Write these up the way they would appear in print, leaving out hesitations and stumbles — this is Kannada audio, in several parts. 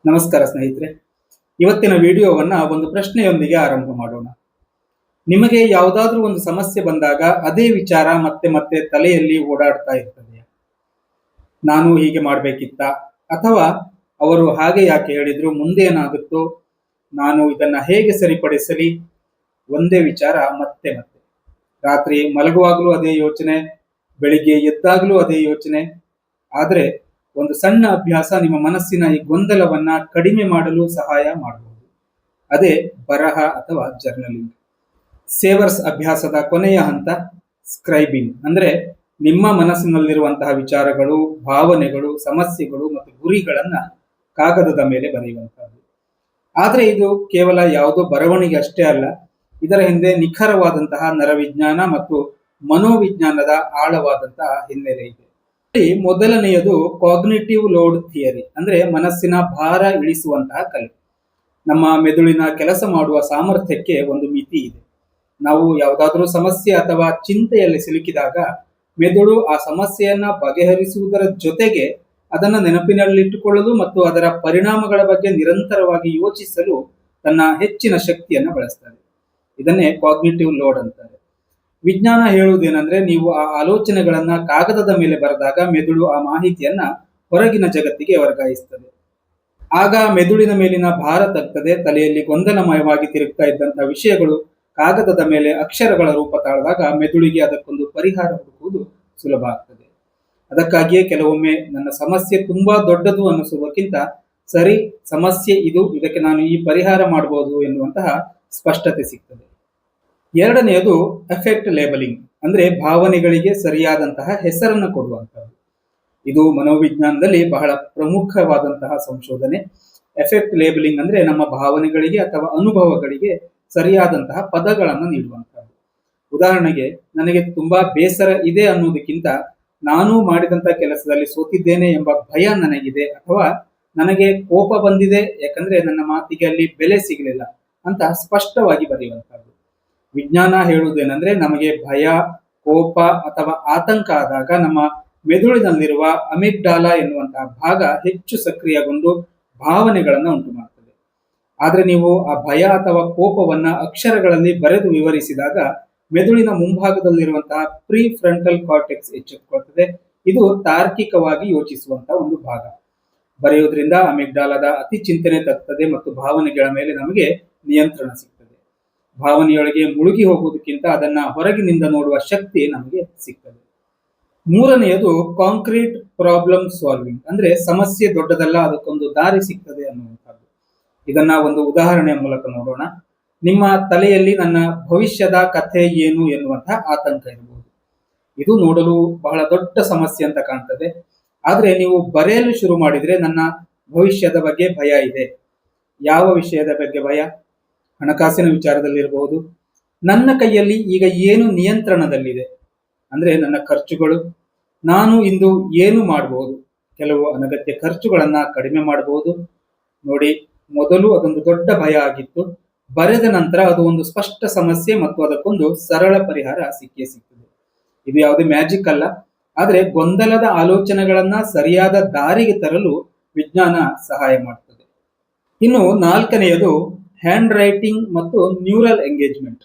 ನಮಸ್ಕಾರ ಸ್ನೇಹಿತರೆ. ಇವತ್ತಿನ ವಿಡಿಯೋವನ್ನ ಒಂದು ಪ್ರಶ್ನೆಯೊಂದಿಗೆ ಆರಂಭ ಮಾಡೋಣ. ನಿಮಗೆ ಯಾವುದಾದ್ರೂ ಒಂದು ಸಮಸ್ಯೆ ಬಂದಾಗ ಅದೇ ವಿಚಾರ ಮತ್ತೆ ಮತ್ತೆ ತಲೆಯಲ್ಲಿ ಓಡಾಡ್ತಾ ಇರ್ತದೆ. ನಾನು ಹೀಗೆ ಮಾಡ್ಬೇಕಿತ್ತ, ಅಥವಾ ಅವರು ಹಾಗೆ ಯಾಕೆ ಹೇಳಿದ್ರು, ಮುಂದೇನಾಗುತ್ತೋ, ನಾನು ಇದನ್ನ ಹೇಗೆ ಸರಿಪಡಿಸಲಿ, ಒಂದೇ ವಿಚಾರ ಮತ್ತೆ ಮತ್ತೆ. ರಾತ್ರಿ ಮಲಗುವಾಗಲೂ ಅದೇ ಯೋಚನೆ, ಬೆಳಿಗ್ಗೆ ಎದ್ದಾಗಲೂ ಅದೇ ಯೋಚನೆ. ಆದ್ರೆ ಒಂದು ಸಣ್ಣ ಅಭ್ಯಾಸ ನಿಮ್ಮ ಮನಸ್ಸಿನ ಈ ಗೊಂದಲವನ್ನ ಕಡಿಮೆ ಮಾಡಲು ಸಹಾಯ ಮಾಡಬಹುದು. ಅದೇ ಬರಹ ಅಥವಾ ಜರ್ನಲಿಂಗ್. ಸೇವರ್ಸ್ ಅಭ್ಯಾಸದ ಕೊನೆಯ ಹಂತ ಸ್ಕ್ರೈಬಿಂಗ್. ಅಂದ್ರೆ ನಿಮ್ಮ ಮನಸ್ಸಿನಲ್ಲಿರುವಂತಹ ವಿಚಾರಗಳು, ಭಾವನೆಗಳು, ಸಮಸ್ಯೆಗಳು ಮತ್ತು ಗುರಿಗಳನ್ನ ಕಾಗದದ ಮೇಲೆ ಬರೆಯುವಂತಹದ್ದು. ಆದ್ರೆ ಇದು ಕೇವಲ ಯಾವುದೋ ಬರವಣಿಗೆ ಅಷ್ಟೇ ಅಲ್ಲ. ಇದರ ಹಿಂದೆ ನಿಖರವಾದಂತಹ ನರವಿಜ್ಞಾನ ಮತ್ತು ಮನೋವಿಜ್ಞಾನದ ಆಳವಾದಂತಹ ಹಿನ್ನೆಲೆ ಇದೆ. ಮೊದಲನೆಯದು ಕಾಗ್ನಿಟಿವ್ ಲೋಡ್ ಥಿಯರಿ, ಅಂದ್ರೆ ಮನಸ್ಸಿನ ಭಾರ ಇಳಿಸುವಂತಹ ಕಲೆ. ನಮ್ಮ ಮೆದುಳಿನ ಕೆಲಸ ಮಾಡುವ ಸಾಮರ್ಥ್ಯಕ್ಕೆ ಒಂದು ಮಿತಿ ಇದೆ. ನಾವು ಯಾವುದಾದ್ರೂ ಸಮಸ್ಯೆ ಅಥವಾ ಚಿಂತೆಯಲ್ಲಿ ಸಿಲುಕಿದಾಗ ಮೆದುಳು ಆ ಸಮಸ್ಯೆಯನ್ನ ಬಗೆಹರಿಸುವುದರ ಜೊತೆಗೆ ಅದನ್ನ ನೆನಪಿನಲ್ಲಿಟ್ಟುಕೊಳ್ಳಲು ಮತ್ತು ಅದರ ಪರಿಣಾಮಗಳ ಬಗ್ಗೆ ನಿರಂತರವಾಗಿ ಯೋಚಿಸಲು ತನ್ನ ಹೆಚ್ಚಿನ ಶಕ್ತಿಯನ್ನ ಬಳಸ್ತದೆ. ಇದನ್ನೇ ಕಾಗ್ನಿಟಿವ್ ಲೋಡ್ ಅಂತಾರೆ. ವಿಜ್ಞಾನ ಹೇಳುವುದೇನೆಂದ್ರೆ, ನೀವು ಆ ಆಲೋಚನೆಗಳನ್ನ ಕಾಗದದ ಮೇಲೆ ಬರೆದಾಗ ಮೆದುಳು ಆ ಮಾಹಿತಿಯನ್ನ ಹೊರಗಿನ ಜಗತ್ತಿಗೆ ವರ್ಗಾಯಿಸ್ತದೆ. ಆಗ ಮೆದುಳಿನ ಮೇಲಿನ ಭಾರ ತಗ್ತದೆ. ತಲೆಯಲ್ಲಿ ಗೊಂದಲಮಯವಾಗಿ ತಿರುಗ್ತಾ ಇದ್ದಂತಹ ವಿಷಯಗಳು ಕಾಗದದ ಮೇಲೆ ಅಕ್ಷರಗಳ ರೂಪ ತಾಳಿದಾಗ ಮೆದುಳಿಗೆ ಅದಕ್ಕೊಂದು ಪರಿಹಾರ ಹುಡುಕುವುದು ಸುಲಭ ಆಗ್ತದೆ. ಅದಕ್ಕಾಗಿಯೇ ಕೆಲವೊಮ್ಮೆ ನನ್ನ ಸಮಸ್ಯೆ ತುಂಬಾ ದೊಡ್ಡದು ಅನ್ನಿಸುವುದಕ್ಕಿಂತ ಸರಿ, ಸಮಸ್ಯೆ ಇದು, ಇದಕ್ಕೆ ನಾನು ಈ ಪರಿಹಾರ ಮಾಡಬಹುದು ಎನ್ನುವಂತಹ ಸ್ಪಷ್ಟತೆ ಸಿಗ್ತದೆ. ಎರಡನೆಯದು ಎಫೆಕ್ಟ್ ಲೇಬಲಿಂಗ್, ಅಂದ್ರೆ ಭಾವನೆಗಳಿಗೆ ಸರಿಯಾದಂತಹ ಹೆಸರನ್ನು ಕೊಡುವಂಥದ್ದು. ಇದು ಮನೋವಿಜ್ಞಾನದಲ್ಲಿ ಬಹಳ ಪ್ರಮುಖವಾದಂತಹ ಸಂಶೋಧನೆ. ಎಫೆಕ್ಟ್ ಲೇಬಲಿಂಗ್ ಅಂದ್ರೆ ನಮ್ಮ ಭಾವನೆಗಳಿಗೆ ಅಥವಾ ಅನುಭವಗಳಿಗೆ ಸರಿಯಾದಂತಹ ಪದಗಳನ್ನು ನೀಡುವಂಥದ್ದು. ಉದಾಹರಣೆಗೆ, ನನಗೆ ತುಂಬಾ ಬೇಸರ ಇದೆ ಅನ್ನೋದಕ್ಕಿಂತ ನಾನು ಮಾಡಿದಂತಹ ಕೆಲಸದಲ್ಲಿ ಸೋತಿದ್ದೇನೆ ಎಂಬ ಭಯ ನನಗಿದೆ, ಅಥವಾ ನನಗೆ ಕೋಪ ಬಂದಿದೆ ಯಾಕಂದ್ರೆ ನನ್ನ ಮಾತಿಗೆ ಅಲ್ಲಿ ಬೆಲೆ ಸಿಗಲಿಲ್ಲ ಅಂತ ಸ್ಪಷ್ಟವಾಗಿ ಬರೆಯುವಂಥದ್ದು. ವಿಜ್ಞಾನ ಹೇಳುವುದೇನೆಂದ್ರೆ, ನಮಗೆ ಭಯ, ಕೋಪ ಅಥವಾ ಆತಂಕ ಆದಾಗ ನಮ್ಮ ಮೆದುಳಿನಲ್ಲಿರುವ ಅಮಿಗ್ಡಾಲಾ ಎನ್ನುವಂತಹ ಭಾಗ ಹೆಚ್ಚು ಸಕ್ರಿಯಗೊಂಡು ಭಾವನೆಗಳನ್ನು ಉಂಟು ಮಾಡ್ತದೆ. ಆದ್ರೆ ನೀವು ಆ ಭಯ ಅಥವಾ ಕೋಪವನ್ನ ಅಕ್ಷರಗಳಲ್ಲಿ ಬರೆದು ವಿವರಿಸಿದಾಗ ಮೆದುಳಿನ ಮುಂಭಾಗದಲ್ಲಿರುವಂತಹ ಪ್ರೀ ಫ್ರಂಟಲ್ ಕಾರ್ಟೆಕ್ಸ್ ಎಚ್ಚೆತ್ತುಕೊಳ್ತದೆ. ಇದು ತಾರ್ಕಿಕವಾಗಿ ಯೋಚಿಸುವಂತಹ ಒಂದು ಭಾಗ. ಬರೆಯುವುದರಿಂದ ಅಮಿಗ್ಡಾಲಾದ ಅತಿ ಚಿಂತನೆ ತಗ್ತದೆ ಮತ್ತು ಭಾವನೆಗಳ ಮೇಲೆ ನಮಗೆ ನಿಯಂತ್ರಣ ಸಿಗ್ತದೆ. ಭಾವನೆಯೊಳಗೆ ಮುಳುಗಿ ಹೋಗುವುದಕ್ಕಿಂತ ಅದನ್ನ ಹೊರಗಿನಿಂದ ನೋಡುವ ಶಕ್ತಿ ನಮಗೆ ಸಿಗ್ತದೆ. ಮೂರನೆಯದು ಕಾಂಕ್ರೀಟ್ ಪ್ರಾಬ್ಲಮ್ ಸಾಲ್ವಿಂಗ್, ಅಂದ್ರೆ ಸಮಸ್ಯೆ ದೊಡ್ಡದಲ್ಲ, ಅದಕ್ಕೊಂದು ದಾರಿ ಸಿಗ್ತದೆ ಅನ್ನುವಂಥದ್ದು. ಇದನ್ನ ಒಂದು ಉದಾಹರಣೆಯ ಮೂಲಕ ನೋಡೋಣ. ನಿಮ್ಮ ತಲೆಯಲ್ಲಿ ನನ್ನ ಭವಿಷ್ಯದ ಕಥೆ ಏನು ಎನ್ನುವಂತಹ ಆತಂಕ ಇರಬಹುದು. ಇದು ನೋಡಲು ಬಹಳ ದೊಡ್ಡ ಸಮಸ್ಯೆ ಅಂತ ಕಾಣ್ತದೆ. ಆದ್ರೆ ನೀವು ಬರೆಯಲು ಶುರು ಮಾಡಿದ್ರೆ, ನನ್ನ ಭವಿಷ್ಯದ ಬಗ್ಗೆ ಭಯ ಇದೆ. ಯಾವ ವಿಷಯದ ಬಗ್ಗೆ ಭಯ? ಹಣಕಾಸಿನ ವಿಚಾರದಲ್ಲಿರಬಹುದು. ನನ್ನ ಕೈಯಲ್ಲಿ ಈಗ ಏನು ನಿಯಂತ್ರಣದಲ್ಲಿದೆ, ಅಂದ್ರೆ ನನ್ನ ಖರ್ಚುಗಳು. ನಾನು ಇಂದು ಏನು ಮಾಡಬಹುದು? ಕೆಲವು ಅನಗತ್ಯ ಖರ್ಚುಗಳನ್ನ ಕಡಿಮೆ ಮಾಡಬಹುದು. ನೋಡಿ, ಮೊದಲು ಅದೊಂದು ದೊಡ್ಡ ಭಯ ಆಗಿತ್ತು, ಬರೆದ ನಂತರ ಅದು ಒಂದು ಸ್ಪಷ್ಟ ಸಮಸ್ಯೆ ಮತ್ತು ಅದಕ್ಕೊಂದು ಸರಳ ಪರಿಹಾರ ಸಿಕ್ಕೇ ಸಿಗ್ತದೆ. ಇದು ಯಾವುದೇ ಮ್ಯಾಜಿಕ್ ಅಲ್ಲ, ಆದ್ರೆ ಗೊಂದಲದ ಆಲೋಚನೆಗಳನ್ನ ಸರಿಯಾದ ದಾರಿಗೆ ತರಲು ವಿಜ್ಞಾನ ಸಹಾಯ ಮಾಡ್ತದೆ. ಇನ್ನು ನಾಲ್ಕನೆಯದು ಹ್ಯಾಂಡ್ ರೈಟಿಂಗ್ ಮತ್ತು ನ್ಯೂರಲ್ ಎಂಗೇಜ್ಮೆಂಟ್.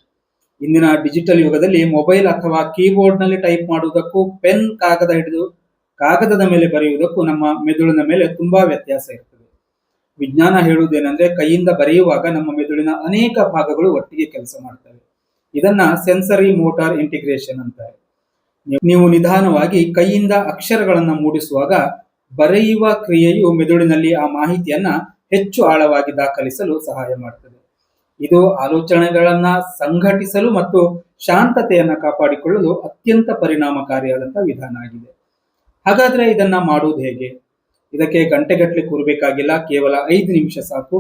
ಇಂದಿನ ಡಿಜಿಟಲ್ ಯುಗದಲ್ಲಿ ಮೊಬೈಲ್ ಅಥವಾ ಕೀಬೋರ್ಡ್ ನಲ್ಲಿ ಟೈಪ್ ಮಾಡುವುದಕ್ಕೂ ಪೆನ್ ಕಾಗದ ಹಿಡಿದು ಕಾಗದದ ಮೇಲೆ ಬರೆಯುವುದಕ್ಕೂ ನಮ್ಮ ಮೆದುಳಿನ ಮೇಲೆ ತುಂಬಾ ವ್ಯತ್ಯಾಸ ಇರ್ತದೆ. ವಿಜ್ಞಾನ ಹೇಳುವುದೇನೆಂದ್ರೆ, ಕೈಯಿಂದ ಬರೆಯುವಾಗ ನಮ್ಮ ಮೆದುಳಿನ ಅನೇಕ ಭಾಗಗಳು ಒಟ್ಟಿಗೆ ಕೆಲಸ ಮಾಡ್ತವೆ. ಇದನ್ನ ಸೆನ್ಸರಿ ಮೋಟಾರ್ ಇಂಟಿಗ್ರೇಷನ್ ಅಂತಾರೆ. ನೀವು ನಿಧಾನವಾಗಿ ಕೈಯಿಂದ ಅಕ್ಷರಗಳನ್ನ ಮೂಡಿಸುವಾಗ ಬರೆಯುವ ಕ್ರಿಯೆಯು ಮೆದುಳಿನಲ್ಲಿ ಆ ಮಾಹಿತಿಯನ್ನ ಹೆಚ್ಚು ಆಳವಾಗಿ ದಾಖಲಿಸಲು ಸಹಾಯ ಮಾಡ್ತದೆ. ಇದು ಆಲೋಚನೆಗಳನ್ನ ಸಂಘಟಿಸಲು ಮತ್ತು ಶಾಂತತೆಯನ್ನ ಕಾಪಾಡಿಕೊಳ್ಳಲು ಅತ್ಯಂತ ಪರಿಣಾಮಕಾರಿಯಾದಂತಹ ವಿಧಾನ ಆಗಿದೆ. ಹಾಗಾದ್ರೆ ಇದನ್ನ ಮಾಡುವುದು ಹೇಗೆ? ಇದಕ್ಕೆ ಗಂಟೆಗಟ್ಟಲೆ ಕೂರಬೇಕಾಗಿಲ್ಲ, ಕೇವಲ 5 ನಿಮಿಷ ಸಾಕು.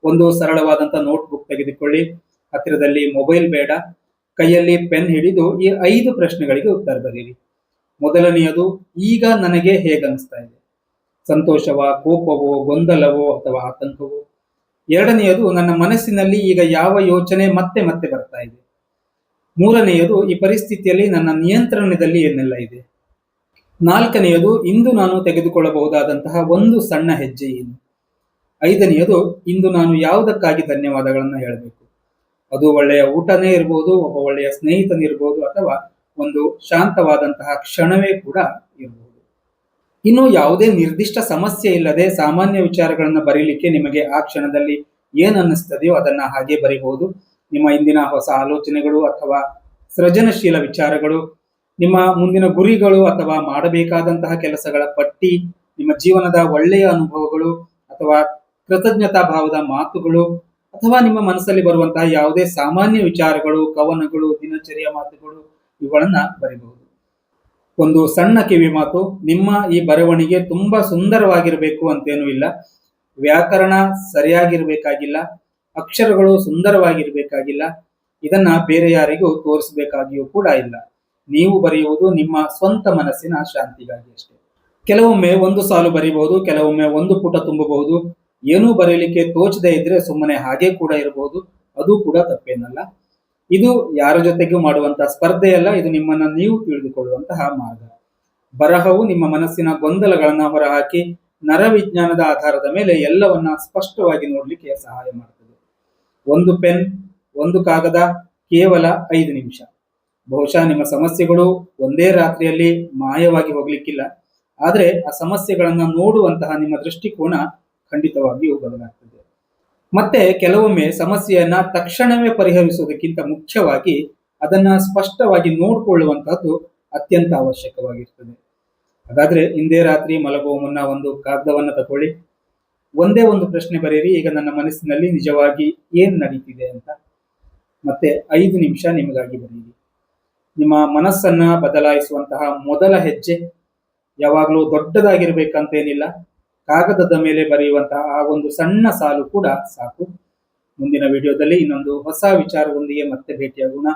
ಒಂದು ಸರಳವಾದಂತಹ ನೋಟ್ಬುಕ್ ತೆಗೆದುಕೊಳ್ಳಿ, ಹತ್ತಿರದಲ್ಲಿ ಮೊಬೈಲ್ ಬೇಡ, ಕೈಯಲ್ಲಿ ಪೆನ್ ಹಿಡಿದು ಈ 5 ಪ್ರಶ್ನೆಗಳಿಗೆ ಉತ್ತರ ಬರೀರಿ. ಮೊದಲನೆಯದು, ಈಗ ನನಗೆ ಹೇಗನ್ನಿಸ್ತಾ ಇದೆ? ಸಂತೋಷವೋ, ಕೋಪವೋ, ಗೊಂದಲವೋ ಅಥವಾ ಆತಂಕವೋ? ಎರಡನೆಯದು, ನನ್ನ ಮನಸ್ಸಿನಲ್ಲಿ ಈಗ ಯಾವ ಯೋಚನೆ ಮತ್ತೆ ಮತ್ತೆ ಬರ್ತಾ ಇದೆ? ಮೂರನೆಯದು, ಈ ಪರಿಸ್ಥಿತಿಯಲ್ಲಿ ನನ್ನ ನಿಯಂತ್ರಣದಲ್ಲಿ ಏನೆಲ್ಲ ಇದೆ? ನಾಲ್ಕನೆಯದು, ಇಂದು ನಾನು ತೆಗೆದುಕೊಳ್ಳಬಹುದಾದಂತಹ ಒಂದು ಸಣ್ಣ ಹೆಜ್ಜೆ ಏನು? ಐದನೆಯದು, ಇಂದು ನಾನು ಯಾವುದಕ್ಕಾಗಿ ಧನ್ಯವಾದಗಳನ್ನ ಹೇಳಬೇಕು. ಅದು ಒಳ್ಳೆಯ ಊಟನೇ ಇರ್ಬೋದು, ಒಬ್ಬ ಒಳ್ಳೆಯ ಸ್ನೇಹಿತನಿರ್ಬೋದು, ಅಥವಾ ಒಂದು ಶಾಂತವಾದಂತಹ ಕ್ಷಣವೇ ಕೂಡ ಇರಬಹುದು. ಇನ್ನು ಯಾವುದೇ ನಿರ್ದಿಷ್ಟ ಸಮಸ್ಯೆ ಇಲ್ಲದೆ ಸಾಮಾನ್ಯ ವಿಚಾರಗಳನ್ನ ಬರೀಲಿಕ್ಕೆ ನಿಮಗೆ ಆ ಕ್ಷಣದಲ್ಲಿ ಏನ್ ಅನ್ನಿಸ್ತದೆಯೋ ಅದನ್ನ ಹಾಗೆ ಬರೀಬಹುದು. ನಿಮ್ಮ ಇಂದಿನ ಹೊಸ ಆಲೋಚನೆಗಳು ಅಥವಾ ಸೃಜನಶೀಲ ವಿಚಾರಗಳು, ನಿಮ್ಮ ಮುಂದಿನ ಗುರಿಗಳು ಅಥವಾ ಮಾಡಬೇಕಾದಂತಹ ಕೆಲಸಗಳ ಪಟ್ಟಿ, ನಿಮ್ಮ ಜೀವನದ ಒಳ್ಳೆಯ ಅನುಭವಗಳು ಅಥವಾ ಕೃತಜ್ಞತಾ ಭಾವದ ಮಾತುಗಳು, ಅಥವಾ ನಿಮ್ಮ ಮನಸ್ಸಲ್ಲಿ ಬರುವಂತಹ ಯಾವುದೇ ಸಾಮಾನ್ಯ ವಿಚಾರಗಳು, ಕವನಗಳು, ದಿನಚರಿಯ ಮಾತುಗಳು, ಇವುಗಳನ್ನ ಬರೀಬಹುದು. ಒಂದು ಸಣ್ಣ ಕಿವಿ ಮಾತು, ನಿಮ್ಮ ಈ ಬರವಣಿಗೆ ತುಂಬಾ ಸುಂದರವಾಗಿರ್ಬೇಕು ಅಂತೇನೂ ಇಲ್ಲ. ವ್ಯಾಕರಣ ಸರಿಯಾಗಿರ್ಬೇಕಾಗಿಲ್ಲ, ಅಕ್ಷರಗಳು ಸುಂದರವಾಗಿರ್ಬೇಕಾಗಿಲ್ಲ, ಇದನ್ನ ಬೇರೆ ಯಾರಿಗೂ ತೋರಿಸಬೇಕಾಗಿಯೂ ಕೂಡ ಇಲ್ಲ. ನೀವು ಬರೆಯುವುದು ನಿಮ್ಮ ಸ್ವಂತ ಮನಸ್ಸಿನ ಶಾಂತಿಗಾಗಿ ಅಷ್ಟೇ. ಕೆಲವೊಮ್ಮೆ ಒಂದು ಸಾಲು ಬರೀಬಹುದು, ಕೆಲವೊಮ್ಮೆ ಒಂದು ಪುಟ ತುಂಬಬಹುದು. ಏನೂ ಬರೀಲಿಕ್ಕೆ ತೋಚದೇ ಇದ್ರೆ ಸುಮ್ಮನೆ ಹಾಗೆ ಕೂಡ ಇರಬಹುದು, ಅದು ಕೂಡ ತಪ್ಪೇನಲ್ಲ. ಇದು ಯಾರ ಜೊತೆಗೂ ಮಾಡುವಂತಹ ಸ್ಪರ್ಧೆಯಲ್ಲ, ಇದು ನಿಮ್ಮನ್ನ ನೀವು ತಿಳಿದುಕೊಳ್ಳುವಂತಹ ಮಾರ್ಗ. ಬರಹವು ನಿಮ್ಮ ಮನಸ್ಸಿನ ಗೊಂದಲಗಳನ್ನ ಹೊರಹಾಕಿ ನರವಿಜ್ಞಾನದ ಆಧಾರದ ಮೇಲೆ ಎಲ್ಲವನ್ನ ಸ್ಪಷ್ಟವಾಗಿ ನೋಡ್ಲಿಕ್ಕೆ ಸಹಾಯ ಮಾಡ್ತದೆ. ಒಂದು ಪೆನ್, ಒಂದು ಕಾಗದ, ಕೇವಲ 5 ನಿಮಿಷ. ಬಹುಶಃ ನಿಮ್ಮ ಸಮಸ್ಯೆಗಳು ಒಂದೇ ರಾತ್ರಿಯಲ್ಲಿ ಮಾಯವಾಗಿ ಹೋಗ್ಲಿಕ್ಕಿಲ್ಲ, ಆದ್ರೆ ಆ ಸಮಸ್ಯೆಗಳನ್ನ ನೋಡುವಂತಹ ನಿಮ್ಮ ದೃಷ್ಟಿಕೋನ ಖಂಡಿತವಾಗಿಯೂ ಬದಲಾಗ್ತದೆ. ಮತ್ತೆ ಕೆಲವೊಮ್ಮೆ ಸಮಸ್ಯೆಯನ್ನ ತಕ್ಷಣವೇ ಪರಿಹರಿಸುವುದಕ್ಕಿಂತ ಮುಖ್ಯವಾಗಿ ಅದನ್ನ ಸ್ಪಷ್ಟವಾಗಿ ನೋಡ್ಕೊಳ್ಳುವಂತಹದ್ದು ಅತ್ಯಂತ ಅವಶ್ಯಕವಾಗಿರ್ತದೆ. ಹಾಗಾದ್ರೆ ಇಂದೇ ರಾತ್ರಿ ಮಲಗುವ ಮುನ್ನ ಒಂದು ಕಾಗದವನ್ನ ತಗೊಳ್ಳಿ, ಒಂದೇ ಒಂದು ಪ್ರಶ್ನೆ ಬರೀರಿ, ಈಗ ನನ್ನ ಮನಸ್ಸಿನಲ್ಲಿ ನಿಜವಾಗಿ ಏನ್ ನಡೀತಿದೆ ಅಂತ. ಮತ್ತೆ 5 ನಿಮಿಷ ನಿಮಗಾಗಿ ಬರೀರಿ. ನಿಮ್ಮ ಮನಸ್ಸನ್ನ ಬದಲಾಯಿಸುವಂತಹ ಮೊದಲ ಹೆಜ್ಜೆ ಯಾವಾಗಲೂ ದೊಡ್ಡದಾಗಿರ್ಬೇಕಂತೇನಿಲ್ಲ. ಕಾಗದದ ಮೇಲೆ ಬರೆಯುವಂತಹ ಆ ಒಂದು ಸಣ್ಣ ಸಾಲು ಕೂಡ ಸಾಕು. ಮುಂದಿನ ವಿಡಿಯೋದಲ್ಲಿ ಇನ್ನೊಂದು ಹೊಸ ವಿಚಾರದೊಂದಿಗೆ ಮತ್ತೆ ಭೇಟಿಯಾಗೋಣ.